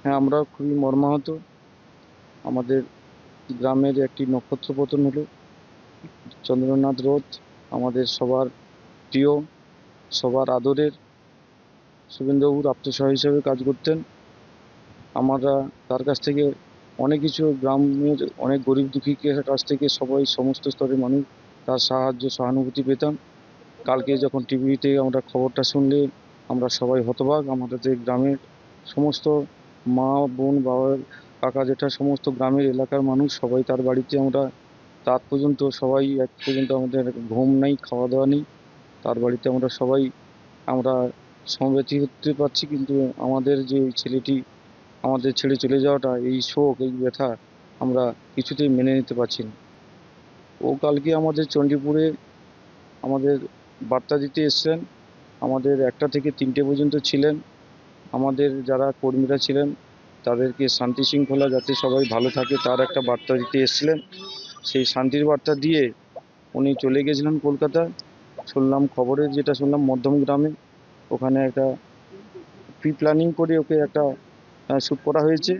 হ্যাঁ, আমরা খুবই মর্মাহত। আমাদের গ্রামের একটি নক্ষত্র পতন হলো। চন্দ্রনাথ রোদ আমাদের সবার প্রিয়, সবার আদরের শুভেন্দুবাবুর আপ্তসহায় হিসেবে কাজ করতেন। আমরা তার কাছ থেকে অনেক কিছু, গ্রামের অনেক গরিব দুঃখীর কাছ থেকে সবাই, সমস্ত স্তরের মানুষ তার সাহায্য সহানুভূতি পেতাম। কালকে যখন টিভিতে আমরা খবরটা শুনলে আমরা সবাই হতবাক। আমাদের গ্রামের সমস্ত মা, বোন, বাবা, কাকা, জ্যাঠা, সমস্ত গ্রামের এলাকার মানুষ সবাই তার বাড়িতে। আমরা রাত পর্যন্ত সবাই, এক পর্যন্ত আমাদের ঘুম নেই, খাওয়া দাওয়া নেই। তার বাড়িতে আমরা সবাই আমরা সমবেত হতে পারছি, কিন্তু আমাদের যে এই ছেলেটি আমাদের ছেড়ে চলে যাওয়াটা, এই শোক, এই ব্যথা আমরা কিছুতেই মেনে নিতে পারছি না। ও কালকে আমাদের চণ্ডীপুরে আমাদের বার্তা দিতে এসছেন। আমাদের 1টা থেকে 3টে পর্যন্ত ছিলেন। আমাদের যারা কর্মীরা ছিলেন তাদেরকে শান্তি শৃঙ্খলা যাতে সবাই ভালো থাকে তার একটা বার্তা দিতে এসছিলেন। সেই শান্তির বার্তা দিয়ে উনি চলে গেছিলেন কলকাতা। শুনলাম খবরে, যেটা শুনলাম, মধ্যমগ্রামে ওখানে একটা প্রি প্ল্যানিং করে ওকে একটা শ্যুট করা হয়েছে।